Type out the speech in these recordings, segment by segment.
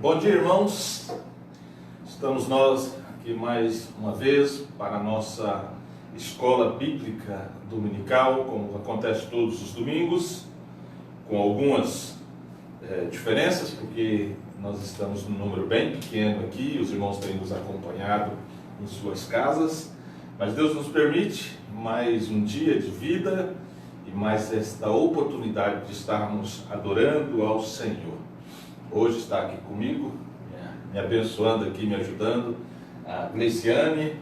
Bom dia, irmãos. Estamos nós aqui mais uma vez para a nossa escola bíblica dominical, como acontece todos os domingos, com algumas diferenças, porque nós estamos num número bem pequeno aqui, os irmãos têm nos acompanhado em suas casas, mas Deus nos permite mais um dia de vida e mais esta oportunidade de estarmos adorando ao Senhor. Hoje está aqui comigo, me abençoando aqui, me ajudando, a Gleiciane,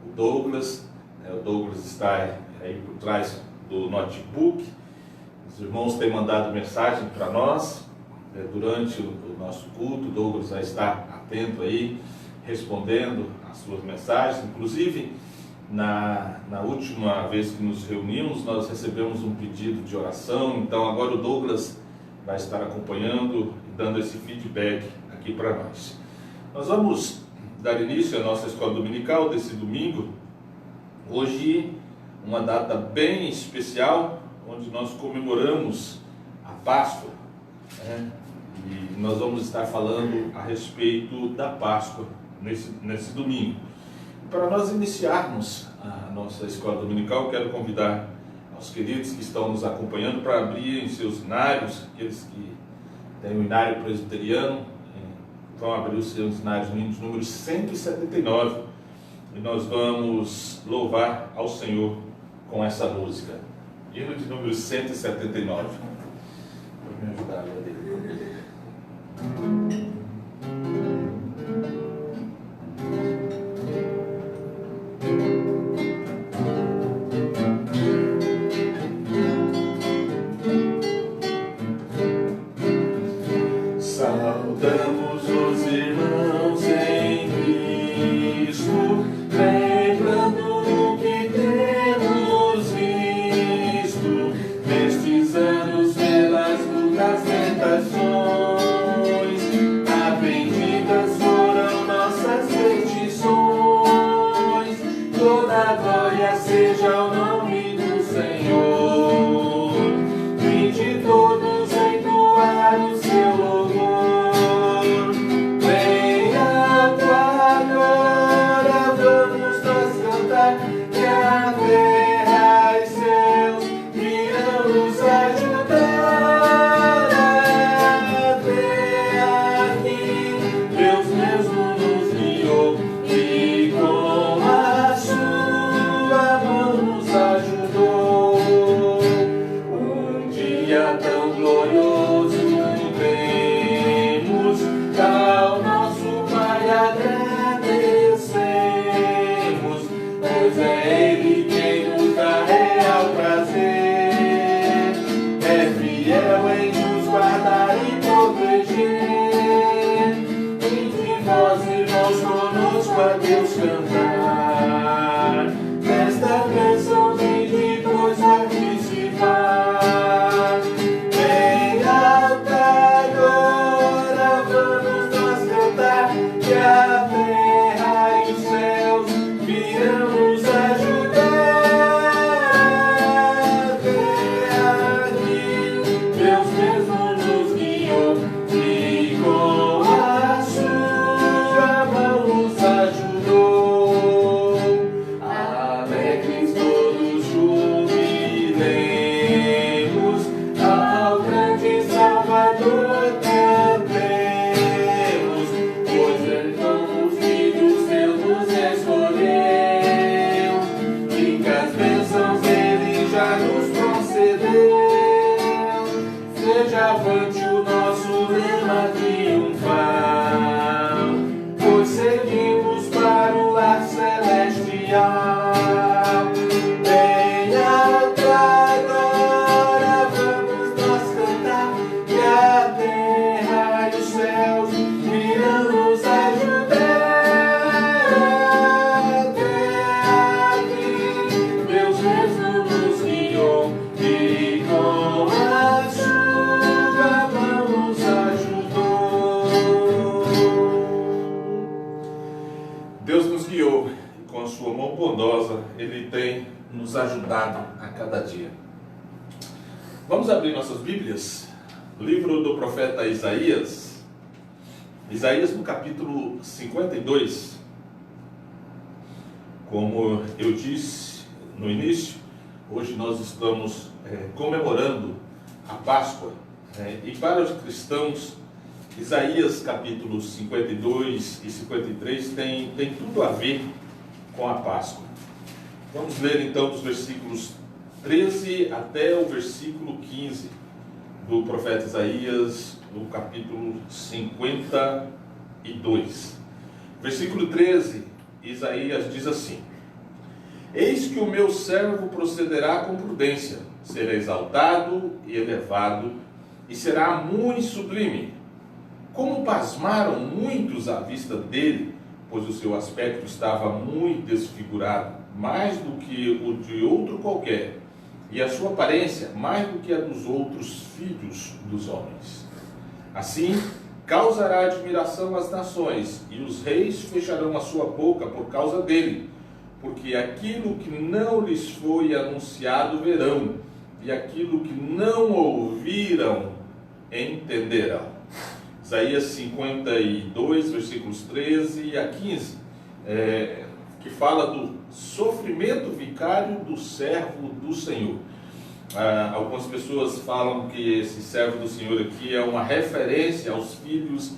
o Douglas. O Douglas está aí por trás do notebook. Os irmãos têm mandado mensagem para nós durante o nosso culto. O Douglas já está atento aí, respondendo as suas mensagens. Inclusive, na última vez que nos reunimos, nós recebemos um pedido de oração. Então agora o Douglas vai estar acompanhando e dando esse feedback aqui para nós. Nós vamos dar início à nossa escola dominical desse domingo. Hoje, uma data bem especial, onde nós comemoramos a Páscoa, E nós vamos estar falando a respeito da Páscoa nesse domingo. Para nós iniciarmos a nossa escola dominical, quero convidar aos queridos que estão nos acompanhando para abrirem seus inários, aqueles que têm o inário presbiteriano, vão abrir os seus inários no número 179, e nós vamos louvar ao Senhor com essa música. Hino de número 179. Pode me ajudar, Adelaide? Saudamos os irmãos em Cristo, lembrando o que temos visto nestes anos pelas lutas, tentações. Atendidas foram nossas petições. Toda glória seja ao nome do Senhor. Vinde todos entoar o seu louvor. Que a terra e céus virão nos ajudar. Até aqui Deus mesmo nos guiou e com a sua mão nos ajudou. Um dia tão glorioso vemos ao nosso Pai agradecemos, pois é Ele quem nos dá real prazer. É fiel em nos guardar e proteger. Entre vós, irmãos, conosco a Deus cantar. Nesta canção de depois participar. Bem alta agora vamos nós cantar, que a terra e os céus virão nos ajudar. Até aqui Deus mesmo nos guiou e com a sua mão nos ajudou. Alegres todos jubilemos, ao grande Salvador cantemos, pois então os filhos Deus nos escolheu, ricas bênçãos Ele já nos concedeu. Seja avante o nosso lema triunfal, pois seguimos para o lar celestial. Bem alta agora vamos nós cantar, que a terra e os céus virão nos ajudar. Até aqui Deus mesmo nos guiou e com a sua mão nos ajudou. Deus nos guiou e com a sua mão bondosa Ele tem nos ajudado a cada dia. Vamos abrir nossas Bíblias, livro do profeta Isaías, Isaías no capítulo 52, como eu disse no início, hoje nós estamos comemorando a Páscoa, e para os cristãos, Isaías capítulos 52 e 53 tem tudo a ver com a Páscoa. Vamos ler então dos versículos 13 até o versículo 15 do profeta Isaías, no capítulo 52. Versículo 13, Isaías diz assim: Eis que o meu servo procederá com prudência, será exaltado e elevado, e será muito sublime. Como pasmaram muitos à vista dele, pois o seu aspecto estava muito desfigurado, mais do que o de outro qualquer, e a sua aparência mais do que a dos outros filhos dos homens. Assim, causará admiração às nações, e os reis fecharão a sua boca por causa dele, porque aquilo que não lhes foi anunciado verão, e aquilo que não ouviram entenderão. Isaías 52, versículos 13 a 15, que fala do sofrimento vicário do servo do Senhor. Algumas pessoas falam que esse servo do Senhor aqui é uma referência aos filhos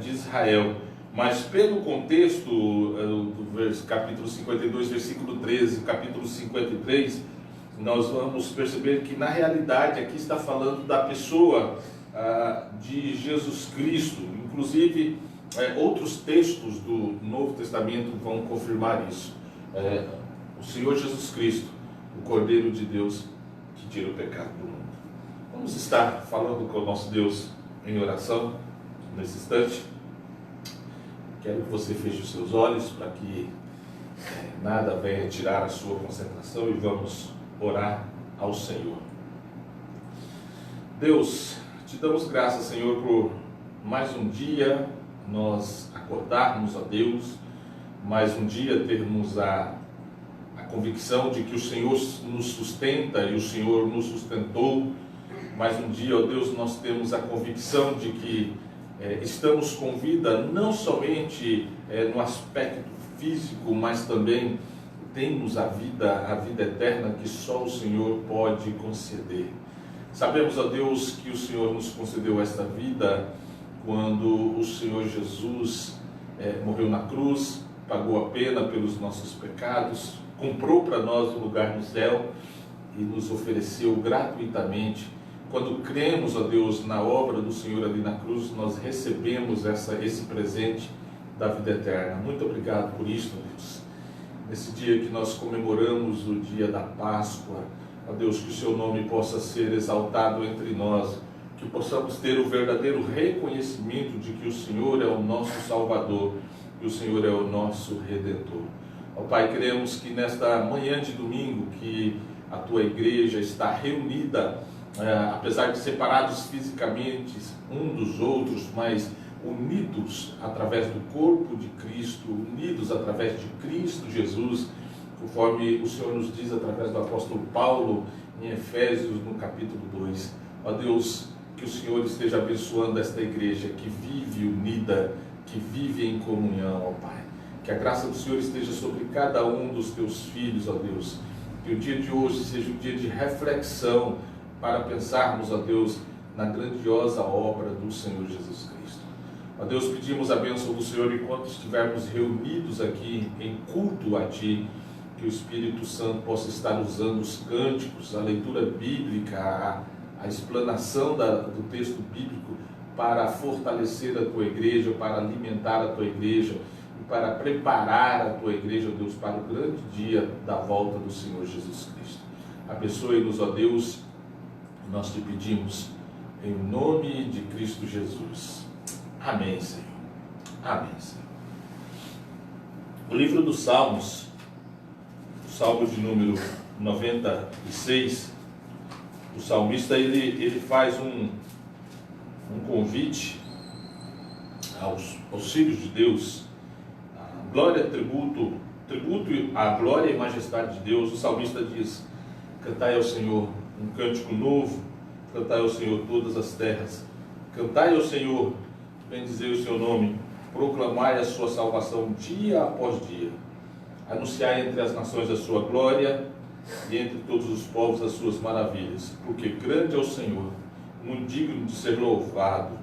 de Israel, mas pelo contexto do capítulo 52, versículo 13, capítulo 53, nós vamos perceber que na realidade aqui está falando da pessoa de Jesus Cristo. Inclusive outros textos do Novo Testamento vão confirmar isso. O Senhor Jesus Cristo, o Cordeiro de Deus que tira o pecado do mundo. Vamos estar falando com o nosso Deus em oração nesse instante. Quero que você feche os seus olhos para que nada venha tirar a sua concentração, e vamos orar ao Senhor. Deus, te damos graças, Senhor, por mais um dia nós acordarmos, ó Deus, mais um dia termos a convicção de que o Senhor nos sustenta e o Senhor nos sustentou. Mais um dia, ó Deus, nós temos a convicção de que estamos com vida não somente no aspecto físico, mas também temos a vida eterna que só o Senhor pode conceder. Sabemos, ó Deus, que o Senhor nos concedeu esta vida quando o Senhor Jesus morreu na cruz, pagou a pena pelos nossos pecados, comprou para nós um lugar no céu e nos ofereceu gratuitamente. Quando cremos, ó Deus, na obra do Senhor ali na cruz, nós recebemos esse presente da vida eterna. Muito obrigado por isso, Deus. Nesse dia que nós comemoramos o dia da Páscoa, ó Deus, que o seu nome possa ser exaltado entre nós, que possamos ter o verdadeiro reconhecimento de que o Senhor é o nosso Salvador, que o Senhor é o nosso Redentor. Ó Pai, queremos que nesta manhã de domingo, que a tua igreja está reunida, apesar de separados fisicamente um dos outros, mas unidos através do corpo de Cristo, unidos através de Cristo Jesus, conforme o Senhor nos diz através do apóstolo Paulo em Efésios no capítulo 2. Ó Deus, que o Senhor esteja abençoando esta igreja que vive unida, que vive em comunhão, ó Pai. Que a graça do Senhor esteja sobre cada um dos teus filhos, ó Deus. Que o dia de hoje seja um dia de reflexão para pensarmos, ó Deus, na grandiosa obra do Senhor Jesus Cristo. Ó Deus, pedimos a bênção do Senhor enquanto estivermos reunidos aqui em culto a Ti, que o Espírito Santo possa estar usando os cânticos, a leitura bíblica, a explanação do texto bíblico para fortalecer a Tua igreja, para alimentar a Tua igreja e para preparar a Tua igreja, ó Deus, para o grande dia da volta do Senhor Jesus Cristo. Abençoe-nos, ó Deus, nós te pedimos em nome de Cristo Jesus. Amém, Senhor. Amém, Senhor. O livro dos Salmos, o Salmo de número 96, o salmista ele faz um convite aos filhos de Deus, a glória, tributo à glória e majestade de Deus. O salmista diz: cantai ao Senhor um cântico novo, cantai ao Senhor todas as terras, cantai ao Senhor bendizei o seu nome, proclamai a sua salvação dia após dia, anunciai entre as nações a sua glória e entre todos os povos as suas maravilhas, porque grande é o Senhor, muito digno de ser louvado,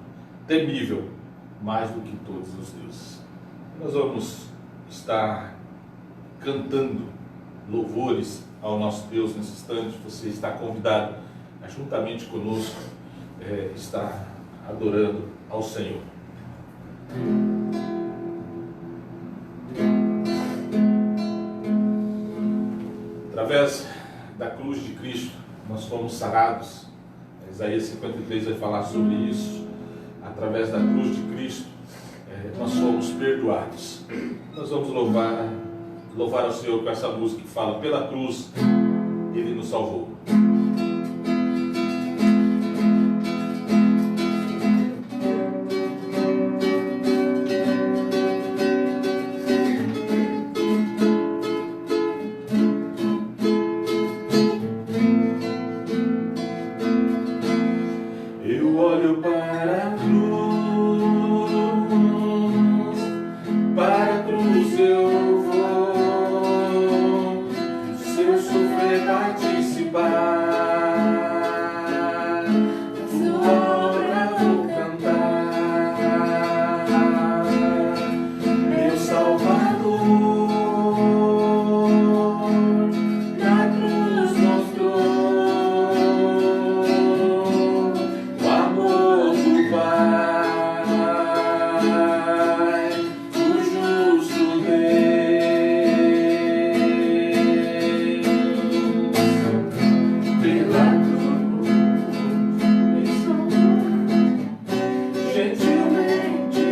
temível, mais do que todos os deuses. Nós vamos estar cantando louvores ao nosso Deus nesse instante. Você está convidado a, juntamente conosco, estar adorando ao Senhor. Através da cruz de Cristo, nós fomos sarados. Isaías 53 vai falar sobre isso. Através da cruz de Cristo, nós fomos perdoados. Nós vamos louvar ao Senhor com essa música que fala: pela cruz Ele nos salvou. Eu olho para a cruz eu vou, se eu sofrer participar, sua obra vou cantar, meu Salvador, na cruz mostrou o amor do Pai, o justo pela cruz me salvou, gentilmente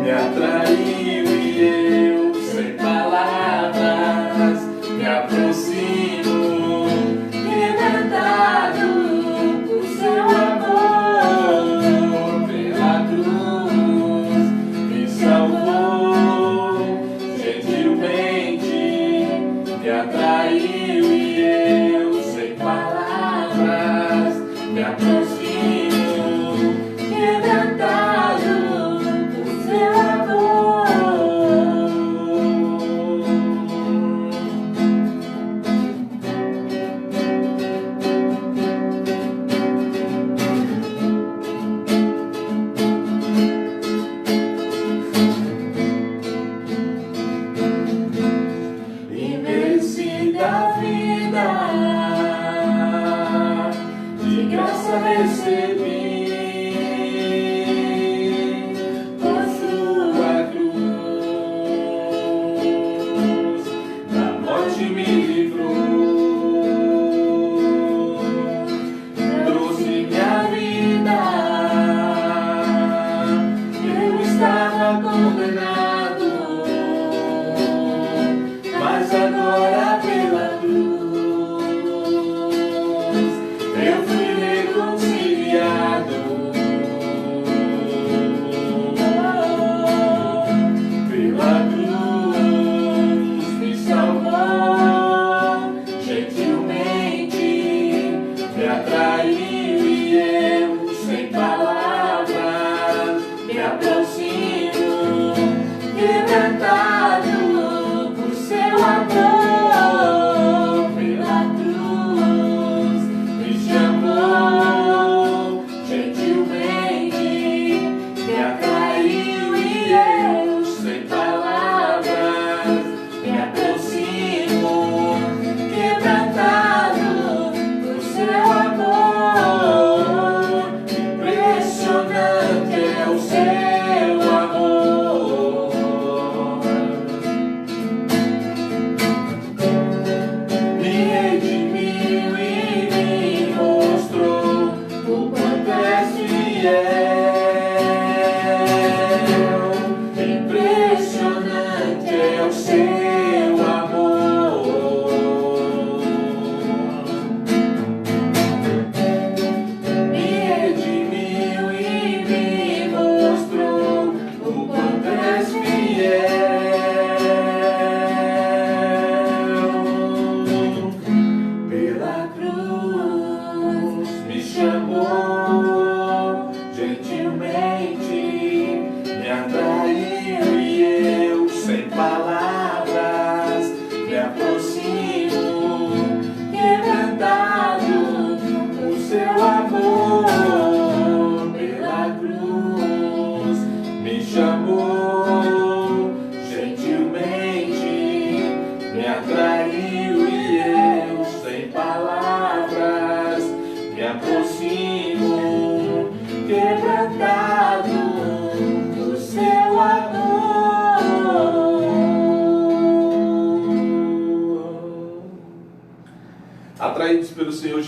me atraiu e eu, sem palavras, me aproximo, libertado por seu amor. Pela cruz me salvou, gentilmente me atraiu e eu, sem palavras, me aproximo, quebrantado por seu amor. Imerecida vida, de graça recebi, por sua cruz, da morte me livrou, trouxe minha vida, eu estava condenado, mas agora pela cruz eu fui reconciliado. Pela cruz me salvou, gentilmente me atraiu e eu, sem palavras, me aproximo, quebrantado por seu amor. Pela cruz me chamou, gentilmente me atraiu e eu, sem palavras, me aproximo, quebrantado por seu amor. Impressionante é o seu amor. Me redimiu e me mostrou o quanto és fiel. Impressionante é o seu amor. Me redimiu e me mostrou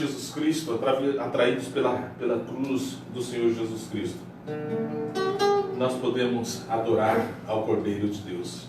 Jesus Cristo, atraídos pela cruz do Senhor Jesus Cristo, nós podemos adorar ao Cordeiro de Deus.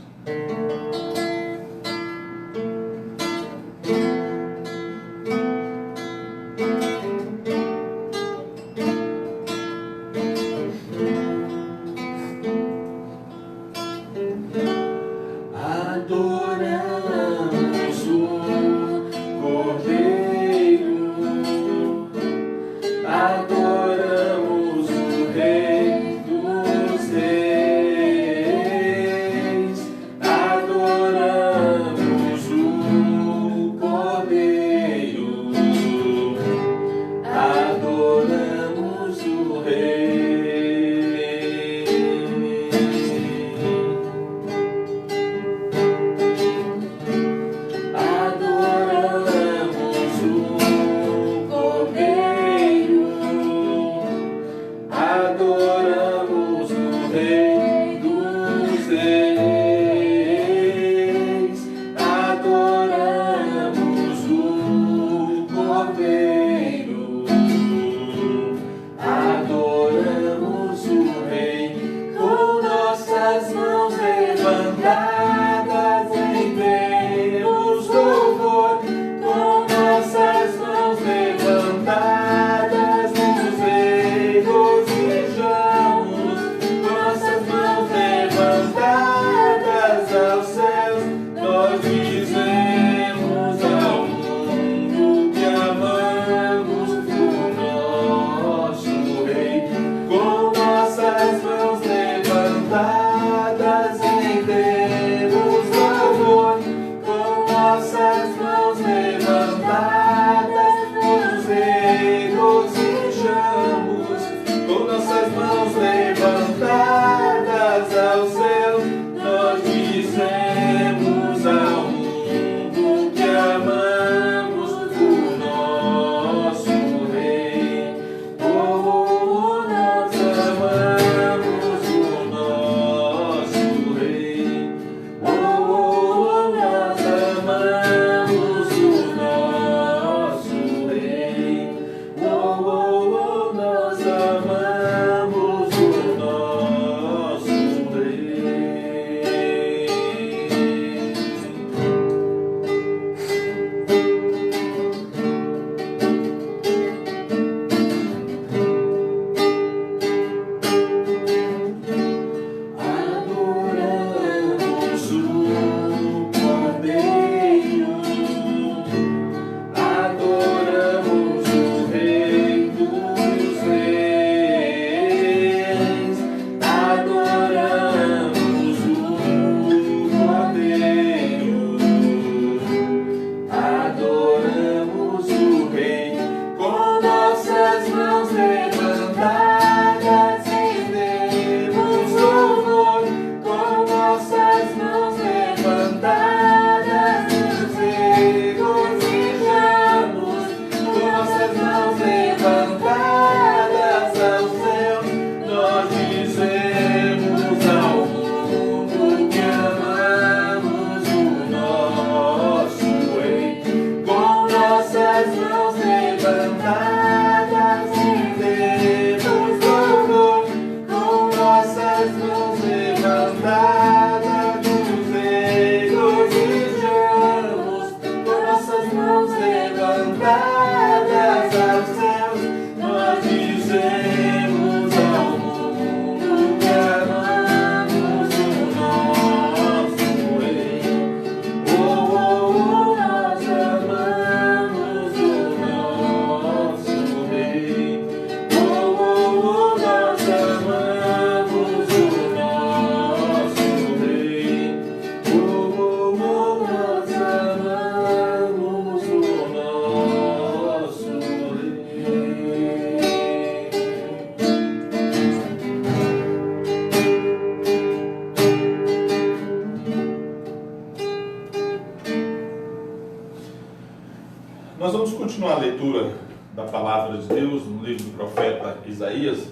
Nós vamos continuar a leitura da palavra de Deus no livro do profeta Isaías,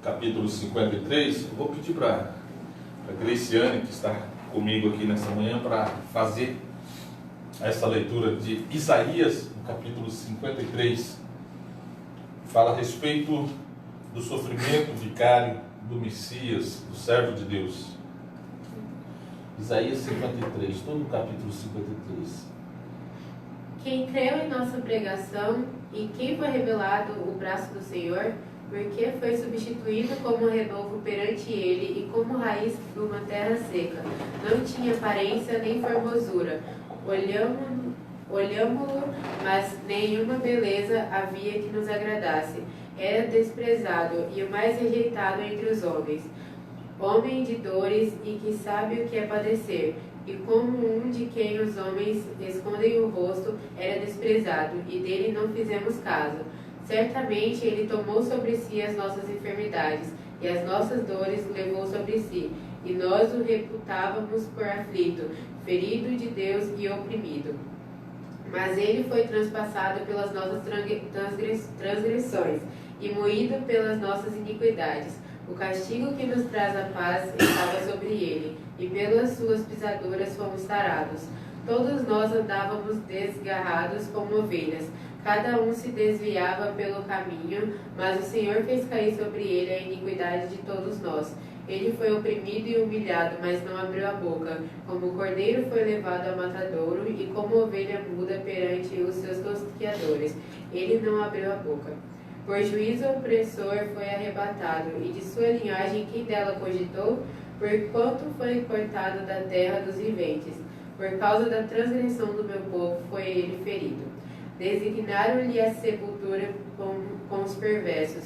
capítulo 53. Eu vou pedir para a Graciane, que está comigo aqui nessa manhã, para fazer essa leitura de Isaías, capítulo 53, fala a respeito do sofrimento vicário do Messias, do servo de Deus. Isaías 53, todo o capítulo 53. Quem creu em nossa pregação e quem foi revelado o braço do Senhor, porque foi substituído como renovo perante ele e como raiz de uma terra seca. Não tinha aparência nem formosura. Olhámo-lo, mas nenhuma beleza havia que nos agradasse. Era desprezado e o mais rejeitado entre os homens. Homem de dores e que sabe o que é padecer. E como um de quem os homens escondem o rosto, era desprezado, e dele não fizemos caso. Certamente ele tomou sobre si as nossas enfermidades, e as nossas dores levou sobre si. E nós o reputávamos por aflito, ferido de Deus e oprimido. Mas ele foi transpassado pelas nossas transgressões, e moído pelas nossas iniquidades. O castigo que nos traz a paz estava sobre ele, e pelas suas pisaduras fomos sarados. Todos nós andávamos desgarrados como ovelhas, cada um se desviava pelo caminho, mas o Senhor fez cair sobre ele a iniquidade de todos nós. Ele foi oprimido e humilhado, mas não abriu a boca. Como o cordeiro foi levado ao matadouro, e como ovelha muda perante os seus tosquiadores, ele não abriu a boca. Por juízo opressor foi arrebatado, e de sua linhagem quem dela cogitou? Porquanto foi cortado da terra dos viventes. Por causa da transgressão do meu povo foi ele ferido. Designaram-lhe a sepultura com os perversos,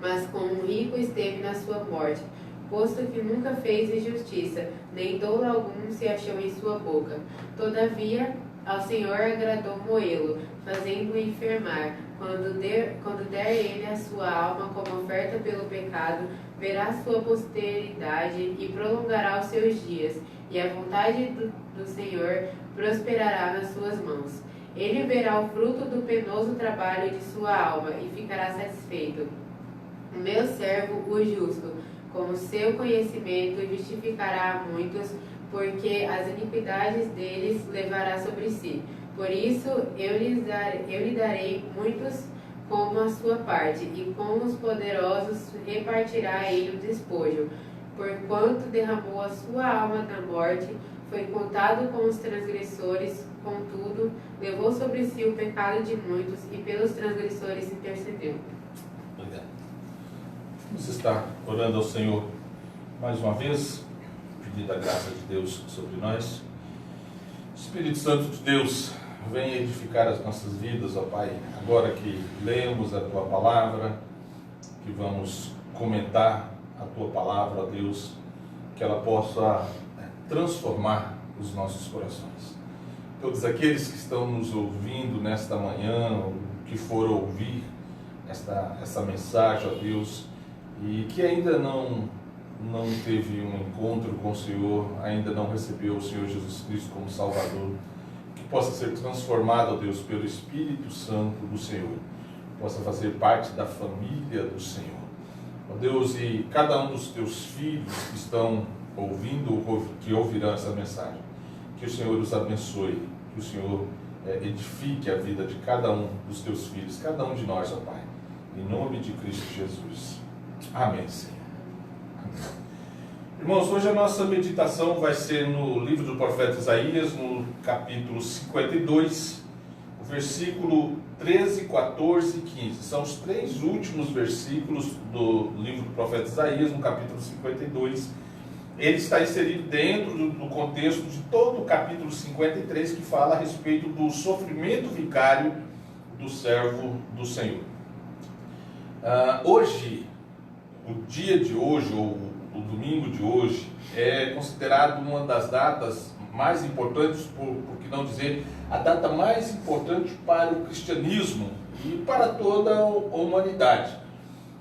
mas com o rico esteve na sua morte, posto que nunca fez injustiça, nem dolo algum se achou em sua boca. Todavia, ao Senhor agradou moê-lo, fazendo-o enfermar. Quando der ele a sua alma como oferta pelo pecado, verá sua posteridade e prolongará os seus dias, e a vontade do Senhor prosperará nas suas mãos. Ele verá o fruto do penoso trabalho de sua alma e ficará satisfeito. O meu servo, o justo, com o seu conhecimento justificará a muitos, porque as iniquidades deles levará sobre si. Por isso eu lhe darei muitos como a sua parte, e com os poderosos repartirá ele o despojo. Porquanto derramou a sua alma na morte, foi contado com os transgressores, contudo, levou sobre si o pecado de muitos, e pelos transgressores intercedeu. Obrigado. Vamos estar orando ao Senhor mais uma vez, pedindo a graça de Deus sobre nós. Espírito Santo de Deus, venha edificar as nossas vidas, ó Pai, agora que lemos a Tua Palavra, que vamos comentar a Tua Palavra, ó Deus, que ela possa transformar os nossos corações. Todos aqueles que estão nos ouvindo nesta manhã, que foram ouvir essa mensagem, ó Deus, e que ainda não teve um encontro com o Senhor, ainda não recebeu o Senhor Jesus Cristo como Salvador, que possa ser transformado, ó Deus, pelo Espírito Santo do Senhor, possa fazer parte da família do Senhor. Ó Deus, e cada um dos Teus filhos que estão ouvindo, que ouvirão essa mensagem, que o Senhor os abençoe, que o Senhor edifique a vida de cada um dos Teus filhos, cada um de nós, ó Pai, em nome de Cristo Jesus. Amém, Senhor. Amém. Irmãos, hoje a nossa meditação vai ser no livro do profeta Isaías, no capítulo 52, o versículo 13, 14 e 15. São os três últimos versículos do livro do profeta Isaías, no capítulo 52. Ele está inserido dentro do contexto de todo o capítulo 53, que fala a respeito do sofrimento vicário do servo do Senhor. Hoje, o dia de hoje, ou o domingo de hoje, é considerado uma das datas mais importantes, por que não dizer a data mais importante para o cristianismo e para toda a humanidade.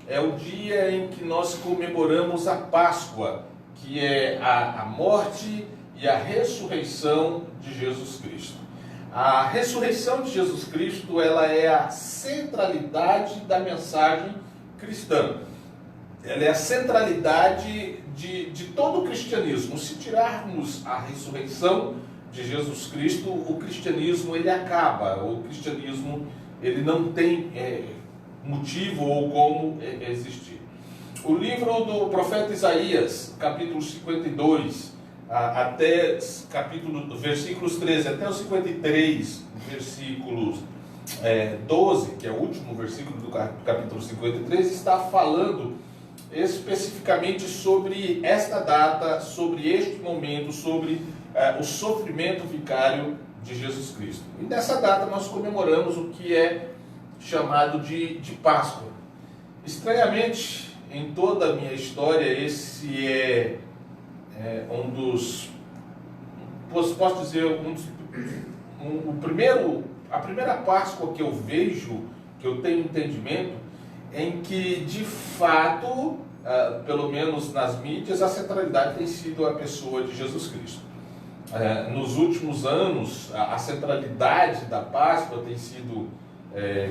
É o dia em que nós comemoramos a Páscoa, que é a morte e a ressurreição de Jesus Cristo. A ressurreição de Jesus Cristo, ela é a centralidade da mensagem cristã. Ela é a centralidade de todo o cristianismo. Se tirarmos a ressurreição, de Jesus Cristo, o cristianismo ele acaba, o cristianismo ele não tem motivo ou como existir. O livro do profeta Isaías, capítulo 52, até versículos 13, até os 53, versículos 12, que é o último versículo do capítulo 53, está falando especificamente sobre esta data, sobre este momento, sobre o sofrimento vicário de Jesus Cristo. E nessa data nós comemoramos o que é chamado de Páscoa. Estranhamente, em toda a minha história, esse é um dos, posso dizer, a primeira Páscoa que eu vejo, que eu tenho entendimento, em que de fato, pelo menos nas mídias, a centralidade tem sido a pessoa de Jesus Cristo. Nos últimos anos, a centralidade da Páscoa tem sido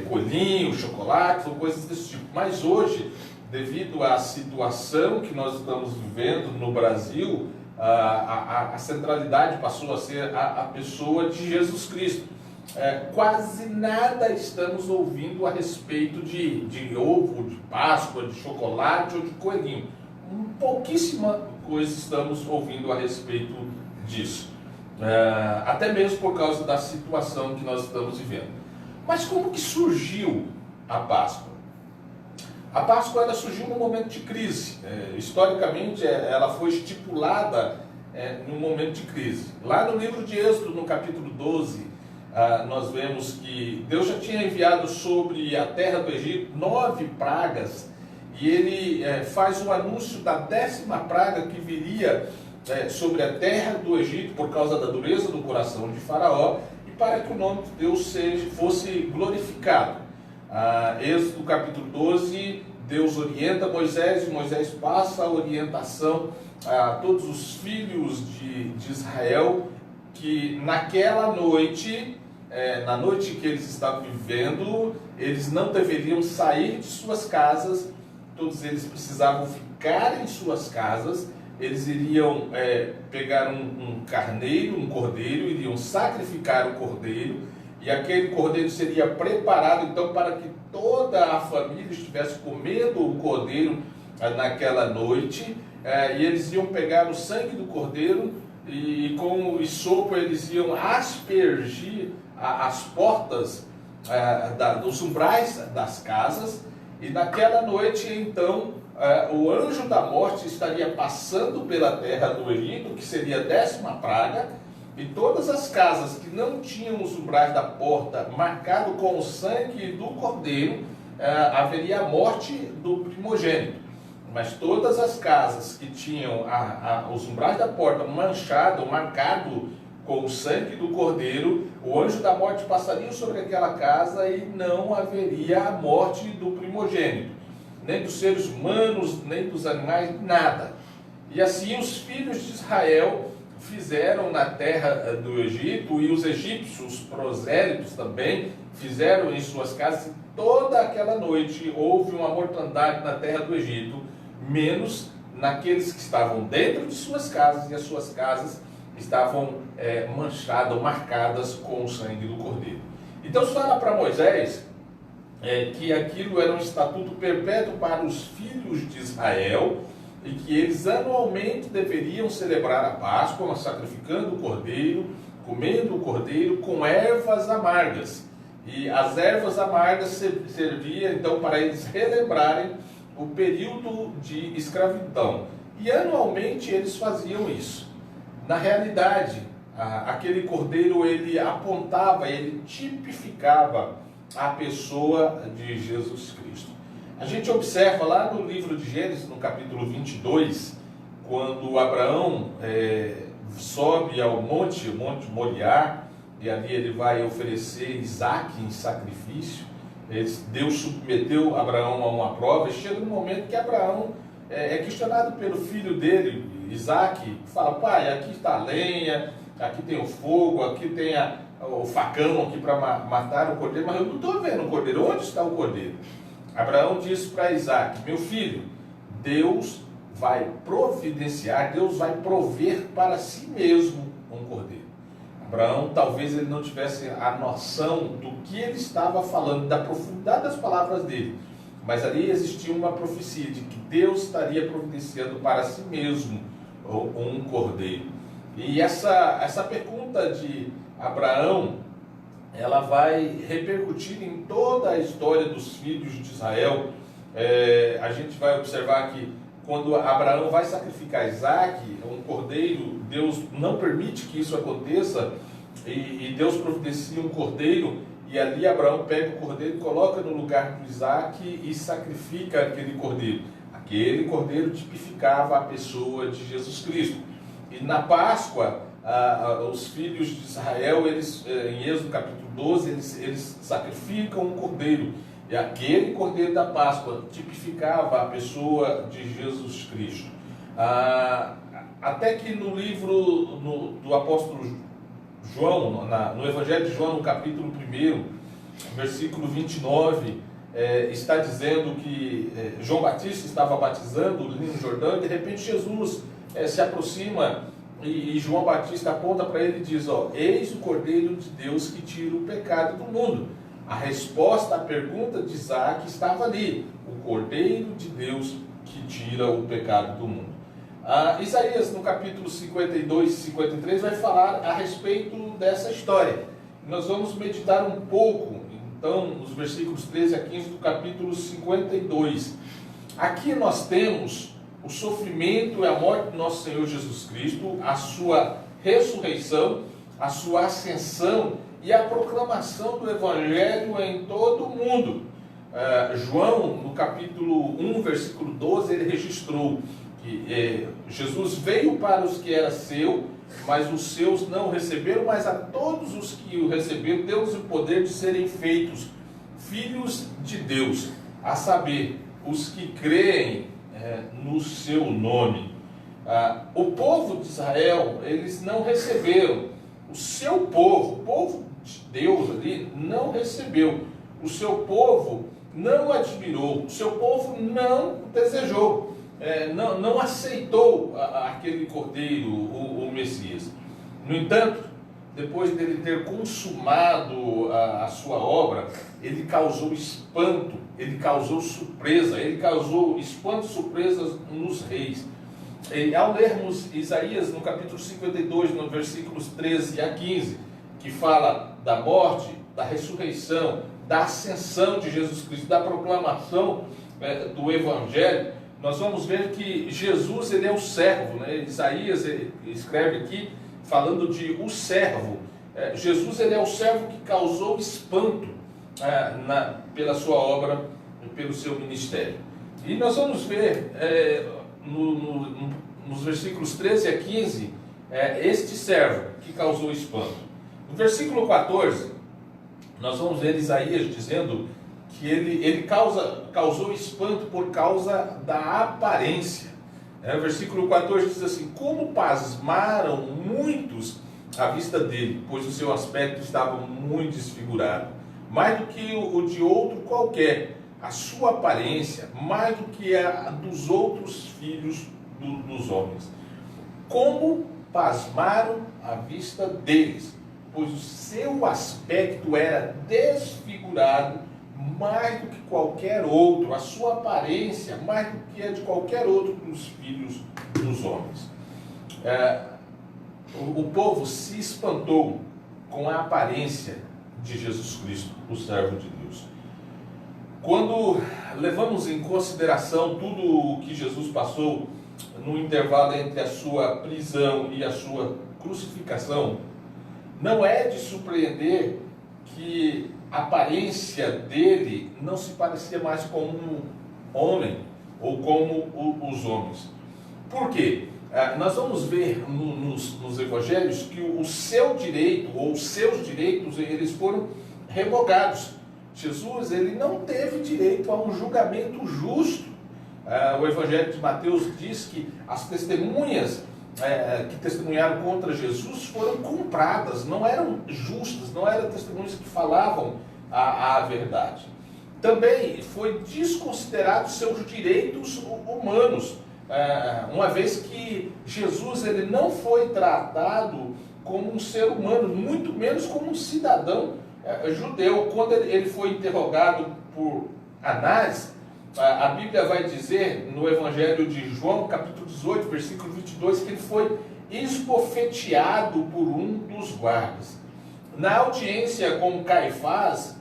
coelhinho, chocolate ou coisas desse tipo. Mas hoje, devido à situação que nós estamos vivendo no Brasil, a centralidade passou a ser a pessoa de Jesus Cristo. Quase nada estamos ouvindo a respeito de ovo, de Páscoa, de chocolate ou de coelhinho. Pouquíssima coisa estamos ouvindo a respeito disso. Até mesmo por causa da situação que nós estamos vivendo. Mas como que surgiu a Páscoa? A Páscoa ela surgiu num momento de crise. Historicamente, ela foi estipulada num momento de crise. Lá no livro de Êxodo, no capítulo 12, nós vemos que Deus já tinha enviado sobre a terra do Egito 9 pragas, e ele faz o anúncio da 10ª praga que viria sobre a terra do Egito por causa da dureza do coração de Faraó, e para que o nome de Deus fosse glorificado. Êxodo capítulo 12, Deus orienta Moisés, e Moisés passa a orientação a todos os filhos de Israel, que naquela noite, na noite que eles estavam vivendo, eles não deveriam sair de suas casas, todos eles precisavam ficar em suas casas. Eles iriam pegar um carneiro, um cordeiro, iriam sacrificar o cordeiro, e aquele cordeiro seria preparado então para que toda a família estivesse comendo o cordeiro naquela noite, e eles iam pegar o sangue do cordeiro e com o sopo eles iam aspergir as portas dos umbrais das casas, e naquela noite então o anjo da morte estaria passando pela terra do Egito, que seria a 10ª praga, e todas as casas que não tinham os umbrais da porta marcado com o sangue do cordeiro, haveria a morte do primogênito. Mas todas as casas que tinham os umbrais da porta manchado, marcado com o sangue do cordeiro, o anjo da morte passaria sobre aquela casa e não haveria a morte do primogênito, nem dos seres humanos, nem dos animais, nada. E assim os filhos de Israel fizeram na terra do Egito, e os egípcios, os prosélitos também, fizeram em suas casas, e toda aquela noite houve uma mortandade na terra do Egito, menos naqueles que estavam dentro de suas casas, e as suas casas estavam manchadas, marcadas com o sangue do cordeiro. Então se fala para Moisés que aquilo era um estatuto perpétuo para os filhos de Israel, e que eles anualmente deveriam celebrar a Páscoa, sacrificando o cordeiro, comendo o cordeiro com ervas amargas. E as ervas amargas serviam então para eles relembrarem o período de escravidão. E anualmente eles faziam isso. Na realidade, aquele cordeiro ele apontava, ele tipificava a pessoa de Jesus Cristo. A gente observa lá no livro de Gênesis, no capítulo 22, quando Abraão sobe ao Monte Moriá, e ali ele vai oferecer Isaac em sacrifício. Deus submeteu Abraão a uma prova, e chega um momento que Abraão é questionado pelo filho dele, Isaac, fala: pai, aqui está a lenha, aqui tem o fogo, aqui tem o facão aqui para matar o cordeiro, mas eu não estou vendo o cordeiro, onde está o cordeiro? Abraão disse para Isaac: meu filho, Deus vai providenciar, Deus vai prover para si mesmo um cordeiro. Abraão talvez ele não tivesse a noção do que ele estava falando, da profundidade das palavras dele. Mas ali existia uma profecia de que Deus estaria providenciando para si mesmo um cordeiro. E essa pergunta de Abraão, ela vai repercutir em toda a história dos filhos de Israel. A gente vai observar que quando Abraão vai sacrificar Isaac, um cordeiro, Deus não permite que isso aconteça, e Deus providencia um cordeiro, e ali Abraão pega o cordeiro, coloca no lugar do Isaac e sacrifica aquele cordeiro. Aquele cordeiro tipificava a pessoa de Jesus Cristo. E na Páscoa, os filhos de Israel, eles, em Êxodo capítulo 12, eles sacrificam um cordeiro. E aquele cordeiro da Páscoa tipificava a pessoa de Jesus Cristo. Até que no livro do apóstolo João, no Evangelho de João, no capítulo 1, versículo 29, está dizendo que João Batista estava batizando ali no Jordão, e de repente Jesus se aproxima e João Batista aponta para ele e diz: eis o Cordeiro de Deus que tira o pecado do mundo. A resposta à pergunta de Isaac estava ali: o Cordeiro de Deus que tira o pecado do mundo. Isaías, no capítulo 52 e 53, vai falar a respeito dessa história. Nós vamos meditar um pouco, então, nos versículos 13 a 15 do capítulo 52. Aqui nós temos o sofrimento e a morte do nosso Senhor Jesus Cristo, a sua ressurreição, a sua ascensão e a proclamação do Evangelho em todo o mundo. João, no capítulo 1, versículo 12, ele registrou que Jesus veio para os que era seu, mas os seus não o receberam, mas a todos os que o receberam, deu-lhes o poder de serem feitos filhos de Deus, a saber, os que creem no seu nome. O povo de Israel, eles não receberam. O seu povo, o povo de Deus ali, não recebeu. O seu povo não admirou. O seu povo não desejou. Não aceitou aquele cordeiro, o Messias. No entanto, depois dele ter consumado a sua obra, ele causou espanto, ele causou surpresa, ele causou espanto e surpresas nos reis. E ao lermos Isaías no capítulo 52, nos versículos 13 a 15, que fala da morte, da ressurreição, da ascensão de Jesus Cristo, da proclamação do Evangelho, nós vamos ver que Jesus, ele é o servo, né? Isaías escreve aqui falando de o servo. Jesus, ele é o servo que causou espanto pela sua obra e pelo seu ministério. E nós vamos ver nos versículos 13 a 15 este servo que causou espanto. No versículo 14, nós vamos ver Isaías dizendo que ele causou espanto por causa da aparência. O versículo 14 diz assim: como pasmaram muitos à vista dele, pois o seu aspecto estava muito desfigurado, mais do que o de outro qualquer, a sua aparência, mais do que a dos outros filhos dos homens. Como pasmaram à vista deles, pois o seu aspecto era desfigurado mais do que qualquer outro, a sua aparência mais do que a de qualquer outro dos filhos dos homens. O povo se espantou com a aparência de Jesus Cristo, o servo de Deus. Quando levamos em consideração tudo o que Jesus passou no intervalo entre a sua prisão e a sua crucificação, não é de surpreender que a aparência dele não se parecia mais com um homem ou como os homens. Por quê? Nós vamos ver nos evangelhos que o seu direito ou os seus direitos, eles foram revogados. Jesus, ele não teve direito a um julgamento justo. O evangelho de Mateus diz que as testemunhas que testemunharam contra Jesus foram compradas, não eram justas, não eram testemunhas que falavam a verdade. Também foi desconsiderado seus direitos humanos, uma vez que Jesus, ele não foi tratado como um ser humano, muito menos como um cidadão judeu. Quando ele foi interrogado por Anás, a Bíblia vai dizer no Evangelho de João, capítulo 18, versículo 22, que ele foi esbofeteado por um dos guardas. Na audiência com Caifás,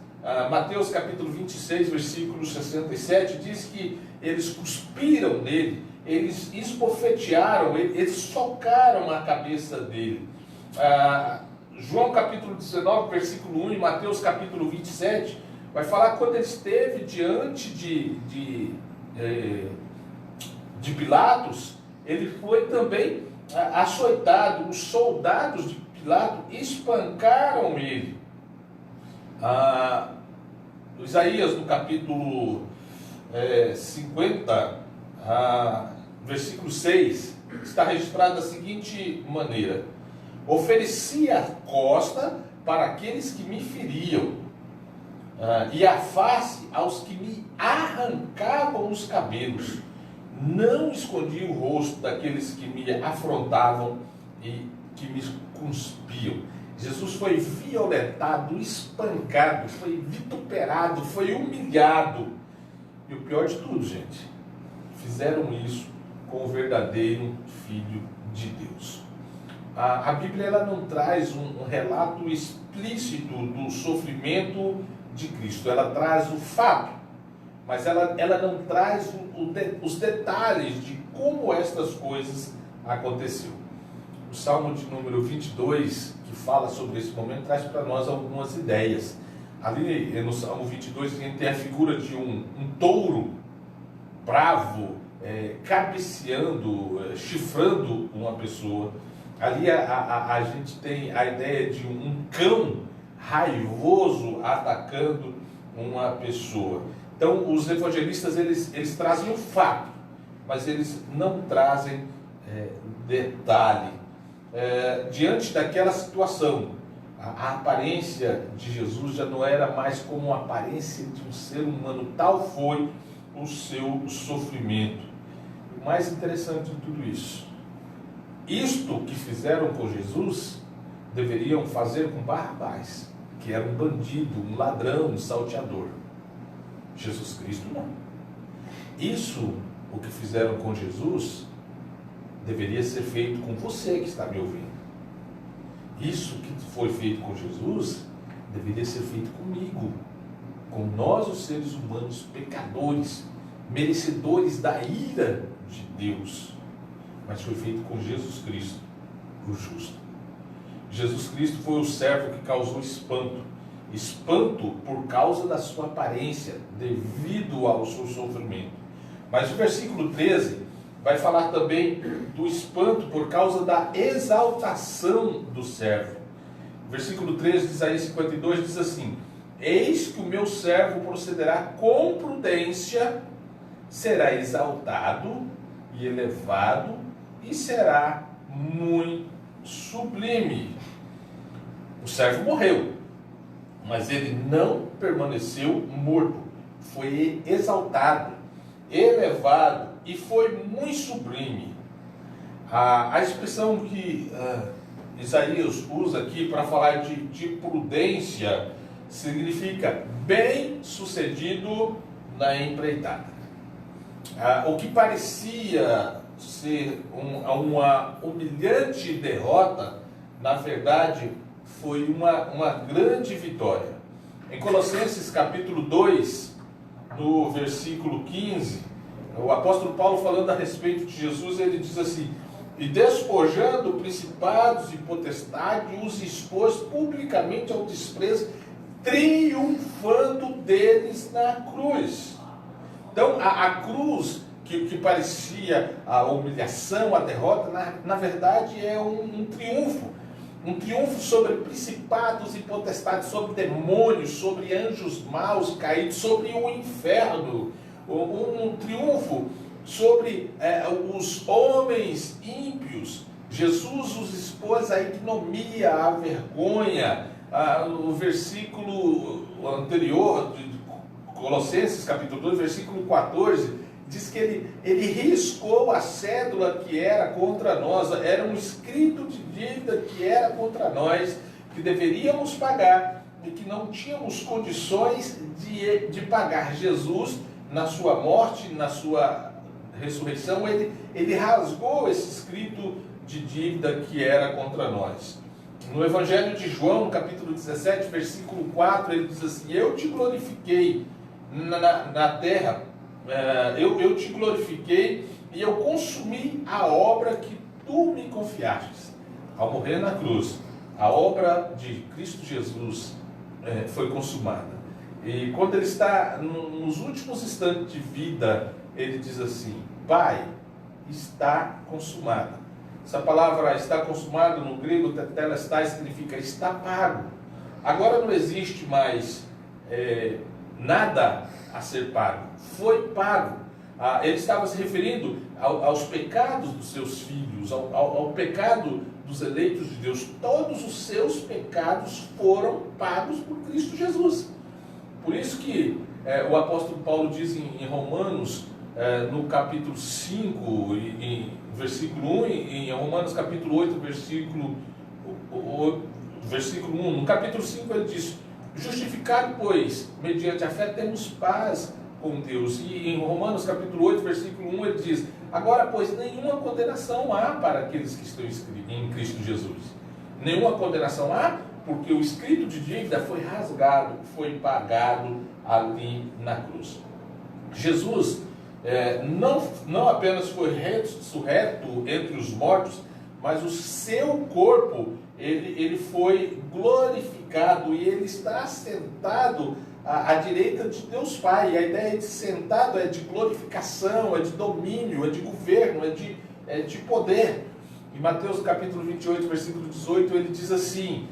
Mateus capítulo 26, versículo 67, diz que eles cuspiram nele, eles esbofetearam, eles socaram a cabeça dele. João capítulo 19, versículo 1 e Mateus capítulo 27, vai falar quando ele esteve diante de Pilatos, ele foi também açoitado. Os soldados de Pilatos espancaram ele. Isaías, no capítulo 50, versículo 6, está registrado da seguinte maneira: ofereci a costa para aqueles que me feriam, e a face aos que me arrancavam os cabelos. Não escondi o rosto daqueles que me afrontavam e que me cuspiam. Jesus foi violentado, espancado, foi vituperado, foi humilhado. E o pior de tudo, gente, fizeram isso com o verdadeiro Filho de Deus. A Bíblia ela não traz um relato explícito do sofrimento de Cristo. Ela traz o fato, mas ela não traz os detalhes de como estas coisas aconteceram. O Salmo de número 22, que fala sobre esse momento, traz para nós algumas ideias. Ali no Salmo 22 a gente tem a figura de um touro bravo, cabeceando, chifrando uma pessoa. Ali a gente tem a ideia de um cão raivoso atacando uma pessoa. Então os evangelistas eles trazem o fato, mas eles não trazem detalhe. Diante daquela situação, a aparência de Jesus já não era mais como a aparência de um ser humano. Tal foi o seu sofrimento. O mais interessante de tudo isso, isto que fizeram com Jesus, deveriam fazer com Barrabás, que era um bandido, um ladrão, um salteador. Jesus Cristo não. Isso, o que fizeram com Jesus, deveria ser feito com você que está me ouvindo. Isso que foi feito com Jesus, deveria ser feito comigo, com nós os seres humanos pecadores, merecedores da ira de Deus. Mas foi feito com Jesus Cristo, o justo. Jesus Cristo foi o servo que causou espanto por causa da sua aparência, devido ao seu sofrimento. Mas o versículo 13 vai falar também do espanto por causa da exaltação do servo. O versículo 13 de Isaías 52 diz assim: eis que o meu servo procederá com prudência, será exaltado e elevado, e será muito sublime. O servo morreu, mas ele não permaneceu morto. Foi exaltado, elevado e foi muito sublime. A expressão que Isaías usa aqui para falar de prudência significa bem sucedido na empreitada. O que parecia ser uma humilhante derrota, na verdade foi uma grande vitória. Em Colossenses capítulo 2, no versículo 15, o apóstolo Paulo, falando a respeito de Jesus, ele diz assim: e despojando principados e potestades, os expôs publicamente ao desprezo, triunfando deles na cruz. Então a cruz que parecia a humilhação, a derrota, na verdade é um triunfo sobre principados e potestades, sobre demônios, sobre anjos maus caídos, sobre o inferno, um triunfo sobre os homens ímpios. Jesus os expôs à ignomia, à vergonha. O versículo anterior de Colossenses capítulo 2, versículo 14, diz que ele riscou a cédula que era contra nós, era um escrito de dívida que era contra nós, que deveríamos pagar e que não tínhamos condições de pagar. Jesus, na sua morte, na sua ressurreição, ele rasgou esse escrito de dívida que era contra nós. No Evangelho de João, no capítulo 17, versículo 4, ele diz assim: eu te glorifiquei na terra, eu te glorifiquei e eu consumi a obra que tu me confiastes. Ao morrer na cruz, a obra de Cristo Jesus foi consumada. E quando ele está nos últimos instantes de vida, ele diz assim: Pai, está consumado. Essa palavra está consumado no grego tetelestai significa está pago. Agora não existe mais nada a ser pago. Foi pago. Ele estava se referindo aos pecados dos seus filhos, ao pecado dos eleitos de Deus. Todos os seus pecados foram pagos por Cristo Jesus. Por isso que o apóstolo Paulo diz em Romanos, no capítulo 5, versículo 1, em Romanos capítulo 8, versículo 1, no capítulo 5 ele diz: justificado, pois, mediante a fé temos paz com Deus. E em Romanos capítulo 8, versículo 1 ele diz: agora, pois, nenhuma condenação há para aqueles que estão em Cristo Jesus. Nenhuma condenação há, porque o escrito de dívida foi rasgado, foi pagado ali na cruz. Jesus não apenas foi ressurreto entre os mortos, mas o seu corpo ele foi glorificado e ele está sentado à direita de Deus Pai. E a ideia de sentado é de glorificação, é de domínio, é de governo, é de poder. Em Mateus capítulo 28, versículo 18, ele diz assim: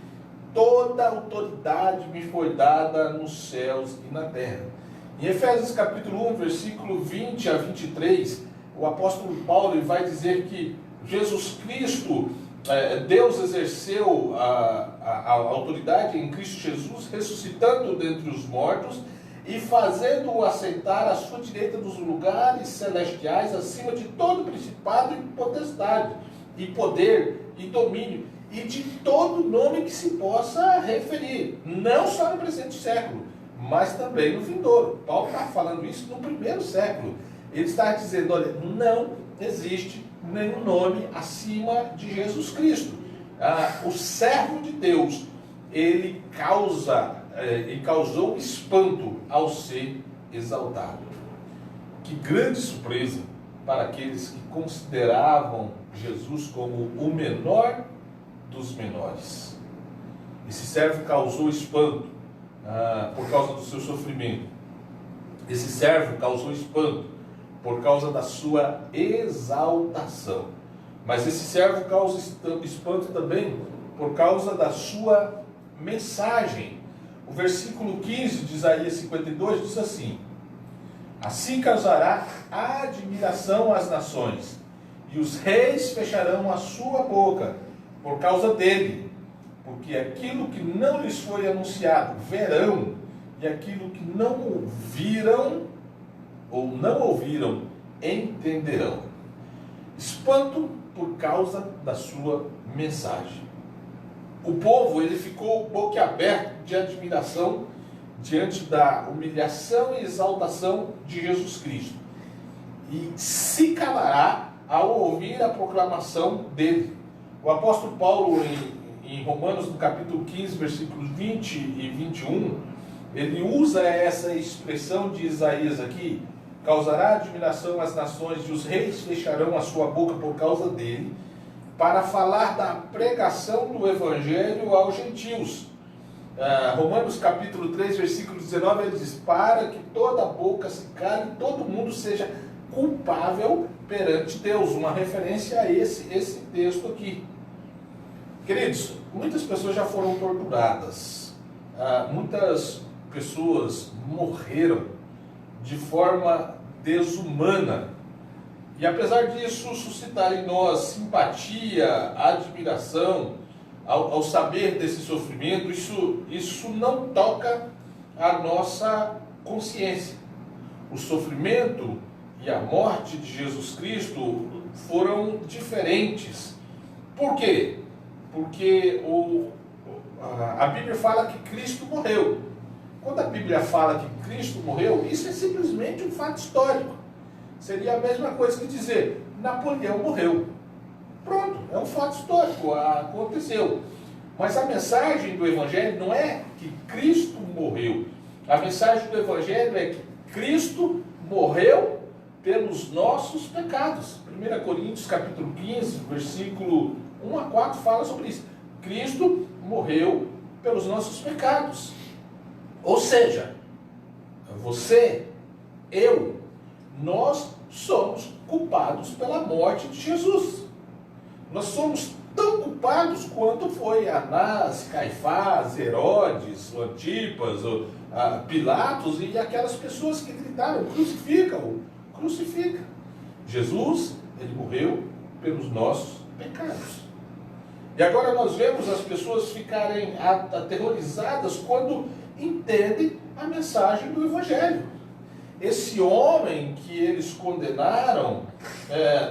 toda autoridade me foi dada nos céus e na terra. Em Efésios capítulo 1, versículo 20 a 23, o apóstolo Paulo vai dizer que Jesus Cristo, Deus exerceu a autoridade em Cristo Jesus, ressuscitando dentre os mortos e fazendo-o assentar à sua direita dos lugares celestiais, acima de todo principado e potestade, e poder e domínio, e de todo nome que se possa referir, não só no presente século, mas também no vindouro. Paulo está falando isso no primeiro século. Ele está dizendo: olha, não existe nenhum nome acima de Jesus Cristo. O servo de Deus, ele causou espanto ao ser exaltado. Que grande surpresa para aqueles que consideravam Jesus como o menor dos menores. Esse servo causou espanto por causa do seu sofrimento. Esse servo causou espanto por causa da sua exaltação. Mas esse servo causa espanto também por causa da sua mensagem. O versículo 15 de Isaías 52 diz assim: assim causará admiração às nações, e os reis fecharão a sua boca por causa dele. Porque aquilo que não lhes foi anunciado verão, e aquilo que não ouviram ou não ouviram entenderão. Espanto por causa da sua mensagem. O povo ele ficou boquiaberto de admiração diante da humilhação e exaltação de Jesus Cristo, e se calará ao ouvir a proclamação dele. O apóstolo Paulo em Romanos, no capítulo 15, versículos 20 e 21, ele usa essa expressão de Isaías aqui: causará admiração às nações e os reis fecharão a sua boca por causa dele, para falar da pregação do evangelho aos gentios. Romanos capítulo 3, versículo 19, ele diz: para que toda boca se cale e todo mundo seja culpável perante Deus. Uma referência a esse texto aqui. Queridos, muitas pessoas já foram torturadas, muitas pessoas morreram de forma desumana, e apesar disso suscitar em nós simpatia, admiração, ao saber desse sofrimento, isso não toca a nossa consciência. O sofrimento e e a morte de Jesus Cristo foram diferentes. Por quê? Porque a Bíblia fala que Cristo morreu. Quando a Bíblia fala que Cristo morreu, isso é simplesmente um fato histórico. Seria a mesma coisa que dizer, Napoleão morreu. Pronto, é um fato histórico, aconteceu. Mas a mensagem do Evangelho não é que Cristo morreu. A mensagem do Evangelho é que Cristo morreu pelos nossos pecados. 1 Coríntios capítulo 15, versículo 1 a 4 fala sobre isso. Cristo morreu pelos nossos pecados. Ou seja, você, eu, nós somos culpados pela morte de Jesus. Nós somos tão culpados quanto foi Anás, Caifás, Herodes, Antipas, Pilatos e aquelas pessoas que gritaram, crucifica-o, crucifica. Jesus, ele morreu pelos nossos pecados. E agora nós vemos as pessoas ficarem aterrorizadas quando entendem a mensagem do Evangelho. Esse homem que eles condenaram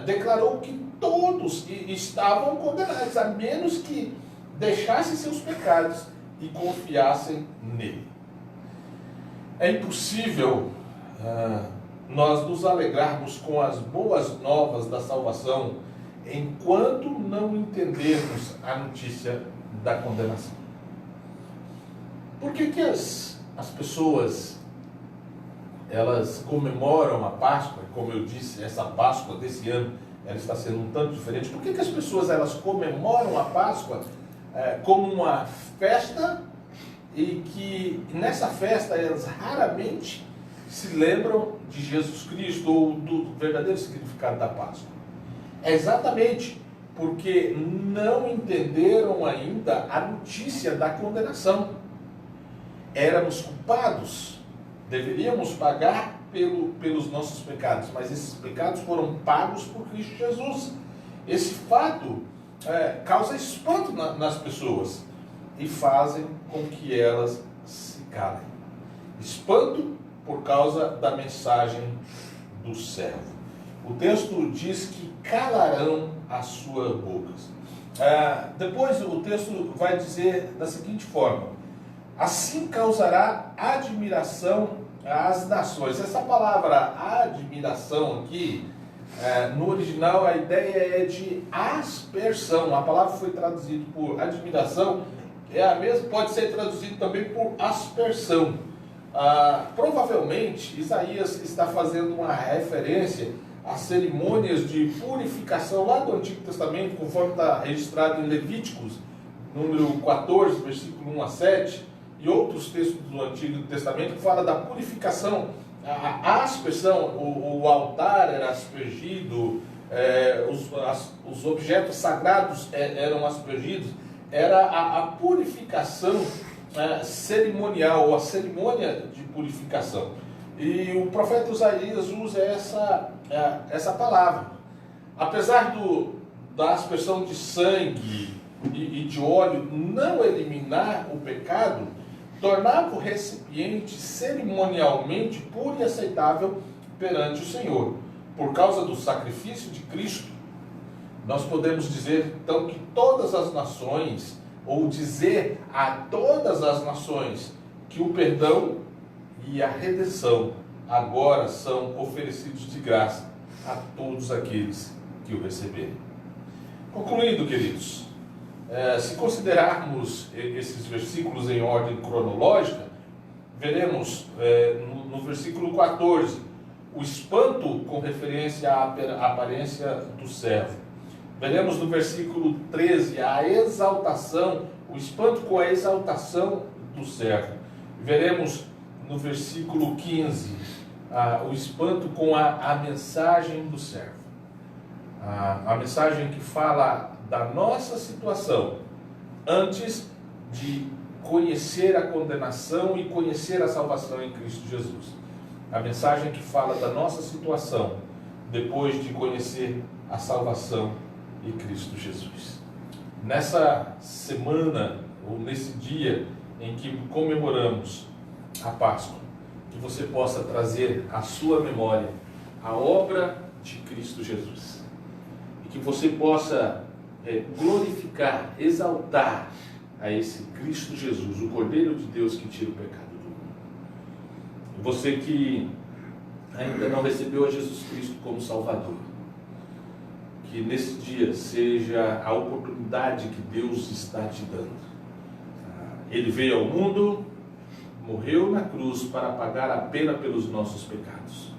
declarou que todos estavam condenados, a menos que deixassem seus pecados e confiassem nele. É impossível nós nos alegrarmos com as boas novas da salvação enquanto não entendermos a notícia da condenação. Por que as pessoas elas comemoram a Páscoa? Como eu disse, essa Páscoa desse ano ela está sendo um tanto diferente. Por que as pessoas elas comemoram a Páscoa como uma festa e que nessa festa elas raramente se lembram de Jesus Cristo ou do verdadeiro significado da Páscoa? É exatamente porque não entenderam ainda a notícia da condenação. Éramos culpados, deveríamos pagar pelos nossos pecados, mas esses pecados foram pagos por Cristo Jesus. Esse fato causa espanto nas pessoas e fazem com que elas se calem. Espanto por causa da mensagem do servo. O texto diz que calarão as suas bocas. Depois o texto vai dizer da seguinte forma: assim causará admiração às nações. Essa palavra admiração aqui, no original a ideia é de aspersão. A palavra foi traduzida por admiração, é a mesma, pode ser traduzido também por aspersão. Provavelmente Isaías está fazendo uma referência às cerimônias de purificação lá do Antigo Testamento, conforme está registrado em Levíticos, número 14, versículo 1 a 7, e outros textos do Antigo Testamento que fala da purificação, a aspersão, o altar era aspergido, os objetos sagrados eram aspergidos, era a purificação cerimonial, ou a cerimônia de purificação. E o profeta Isaías usa essa palavra. Apesar da aspersão de sangue e de óleo não eliminar o pecado, tornava o recipiente cerimonialmente puro e aceitável perante o Senhor. Por causa do sacrifício de Cristo, nós podemos dizer então que todas as nações, ou dizer a todas as nações, que o perdão e a redenção agora são oferecidos de graça a todos aqueles que o receberem. Concluindo, queridos, se considerarmos esses versículos em ordem cronológica, veremos no versículo 14 o espanto com referência à aparência do servo. Veremos no versículo 13 a exaltação, o espanto com a exaltação do servo. Veremos no versículo 15 o espanto com a mensagem do servo. A mensagem que fala da nossa situação antes de conhecer a condenação e conhecer a salvação em Cristo Jesus. A mensagem que fala da nossa situação depois de conhecer a salvação em Cristo Jesus. Nessa semana, ou nesse dia em que comemoramos a Páscoa, que você possa trazer à sua memória a obra de Cristo Jesus. E que você possa glorificar, exaltar a esse Cristo Jesus, o Cordeiro de Deus que tira o pecado do mundo. E você que ainda não recebeu a Jesus Cristo como Salvador, que nesse dia seja a oportunidade que Deus está te dando. Ele veio ao mundo, morreu na cruz para pagar a pena pelos nossos pecados.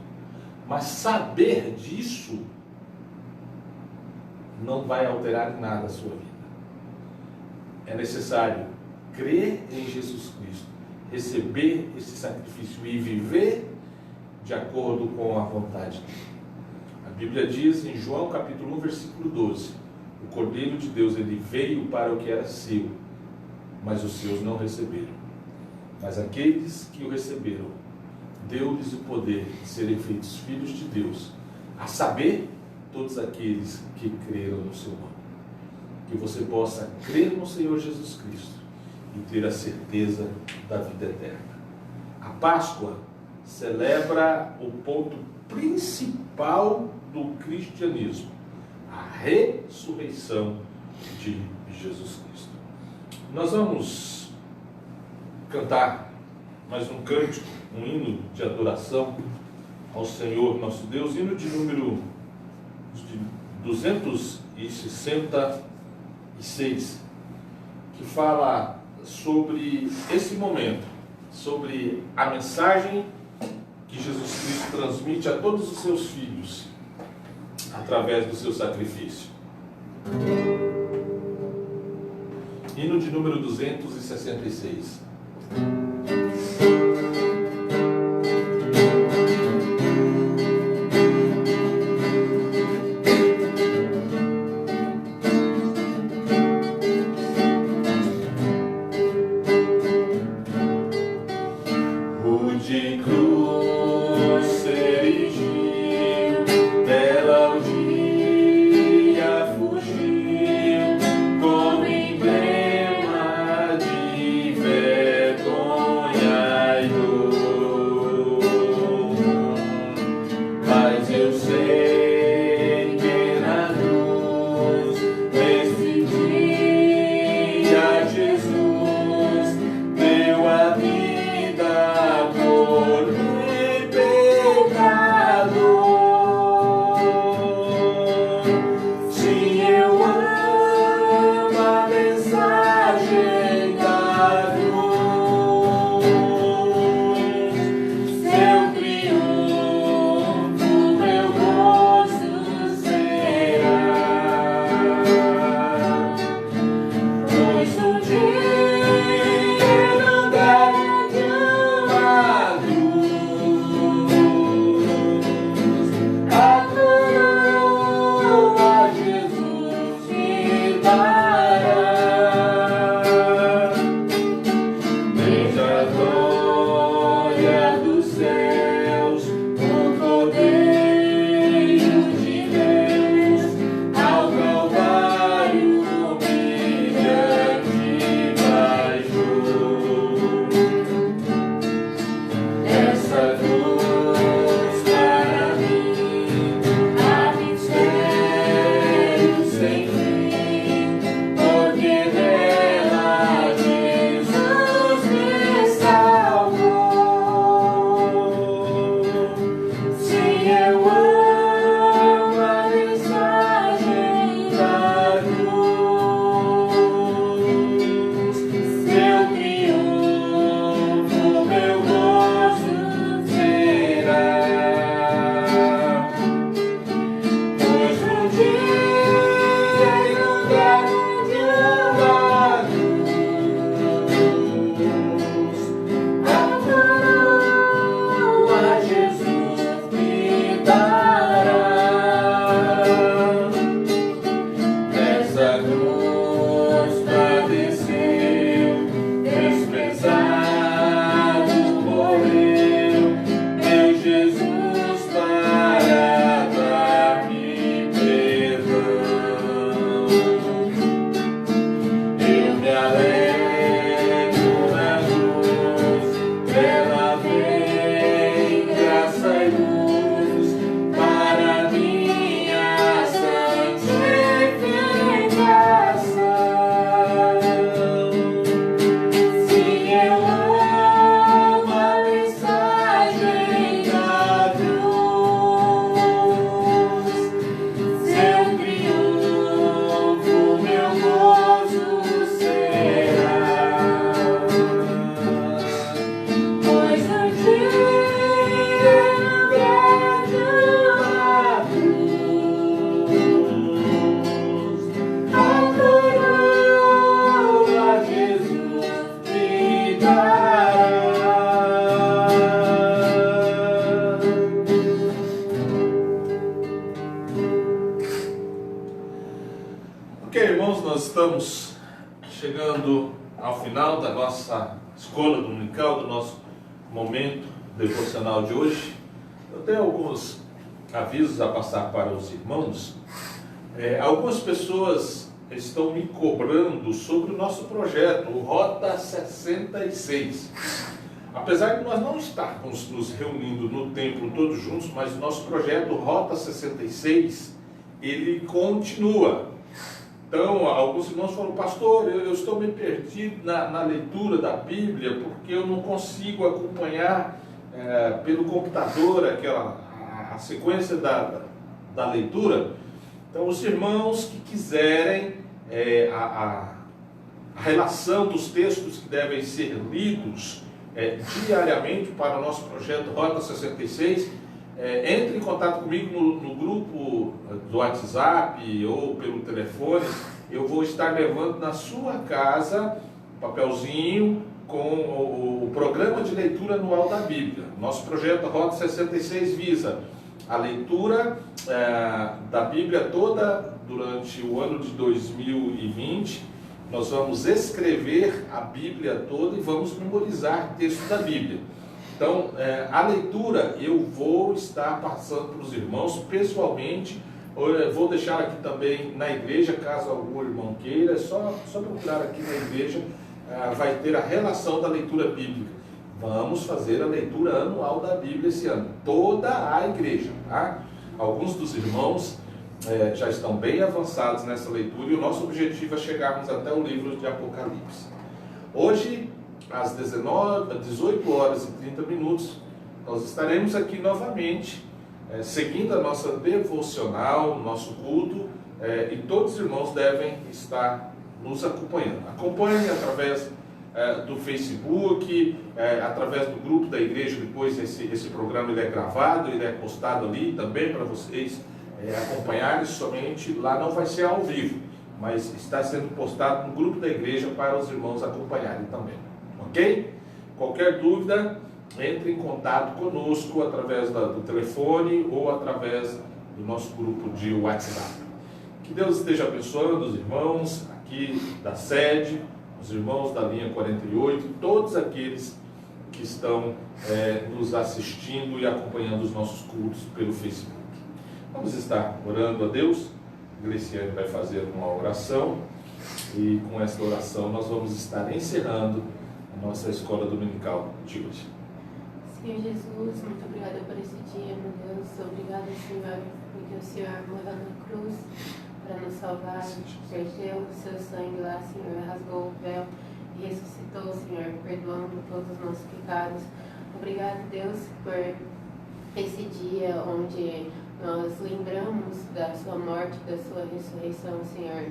Mas saber disso não vai alterar em nada a sua vida. É necessário crer em Jesus Cristo, receber esse sacrifício e viver de acordo com a vontade dele. A Bíblia diz em João capítulo 1, versículo 12, o Cordeiro de Deus, ele veio para o que era seu, mas os seus não receberam. Mas aqueles que o receberam, deu-lhes o poder de serem feitos filhos de Deus, a saber, todos aqueles que creram no seu nome. Que você possa crer no Senhor Jesus Cristo e ter a certeza da vida eterna. A Páscoa celebra o ponto principal do cristianismo, a ressurreição de Jesus Cristo. Nós vamos cantar mais um cântico, um hino de adoração ao Senhor nosso Deus, hino de número 266, que fala sobre esse momento, sobre a mensagem que Jesus Cristo transmite a todos os seus filhos através do seu sacrifício. Hino de número 266. De cruz se erigiu, dela o dia fugiu, como emblema de vergonha e dor. Mas eu sei que na cruz, nesse dia, Jesus deu a vida por mim, pecador. Sim, eu amo a mensagem da cruz, seu triunfo meu rosto será, pois um dia não deve Ok, irmãos, nós estamos chegando ao final da nossa escola dominical, do nosso momento devocional de hoje. Eu tenho alguns avisos a passar para os irmãos. Algumas pessoas estão me cobrando sobre o nosso projeto, o Rota 66. Apesar de nós não estarmos nos reunindo no templo todos juntos, mas o nosso projeto Rota 66, ele continua. Então, alguns irmãos falam, pastor, eu estou meio perdido na leitura da Bíblia, porque eu não consigo acompanhar pelo computador a sequência da leitura. Então, os irmãos que quiserem a relação dos textos que devem ser lidos diariamente para o nosso projeto Rota 66, entre em contato comigo no grupo do WhatsApp ou pelo telefone. Eu vou estar levando na sua casa um papelzinho com o programa de leitura anual da Bíblia. Nosso projeto Rota 66 visa a leitura da Bíblia toda durante o ano de 2020. Nós vamos escrever a Bíblia toda e vamos memorizar textos da Bíblia. Então, a leitura eu vou estar passando para os irmãos pessoalmente. Vou deixar aqui também na igreja, caso algum irmão queira. É só procurar aqui na igreja, vai ter a relação da leitura bíblica. Vamos fazer a leitura anual da Bíblia esse ano, toda a igreja, tá? Alguns dos irmãos já estão bem avançados nessa leitura e o nosso objetivo é chegarmos até o livro de Apocalipse. Hoje, às 18 horas e 30 minutos, nós estaremos aqui novamente, seguindo a nossa devocional, nosso culto, e todos os irmãos devem estar nos acompanhando. Acompanhem através do Facebook, através do grupo da igreja. Depois esse programa ele é gravado, ele é postado ali também para vocês acompanharem. Somente lá não vai ser ao vivo, mas está sendo postado no grupo da igreja para os irmãos acompanharem também, ok? Qualquer dúvida, entre em contato conosco através do telefone ou através do nosso grupo de WhatsApp. Que Deus esteja abençoando os irmãos aqui da sede, os irmãos da linha 48, todos aqueles que estão nos assistindo e acompanhando os nossos cultos pelo Facebook. Vamos estar orando a Deus. A Gleciane vai fazer uma oração e com essa oração nós vamos estar encerrando a nossa escola dominical de hoje. Senhor Jesus, muito obrigada por esse dia, meu Deus. Obrigada, Senhor, porque o Senhor morreu na cruz para nos salvar, perdeu o seu sangue lá, Senhor, rasgou o véu e ressuscitou, Senhor, perdoando todos os nossos pecados. Obrigado, Deus, por esse dia onde nós lembramos da sua morte, da sua ressurreição, Senhor.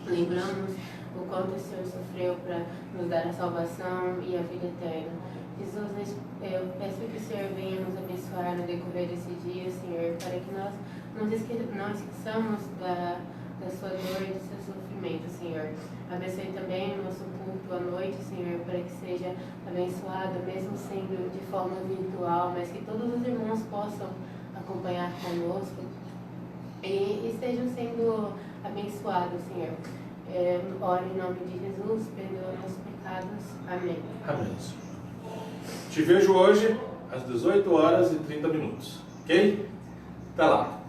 Lembramos o quanto o Senhor sofreu para nos dar a salvação e a vida eterna. Jesus, eu peço que o Senhor venha nos abençoar no decorrer desse dia, Senhor, para que nós não esqueçamos da sua dor e do seu sofrimento, Senhor. Abençoe também o nosso culto à noite, Senhor, para que seja abençoado, mesmo sendo de forma virtual, mas que todos os irmãos possam acompanhar conosco e estejam sendo abençoados, Senhor. Oro em nome de Jesus, perdoa nossos pecados. Amém. Amém. Te vejo hoje às 18 horas e 30 minutos, ok? Até lá.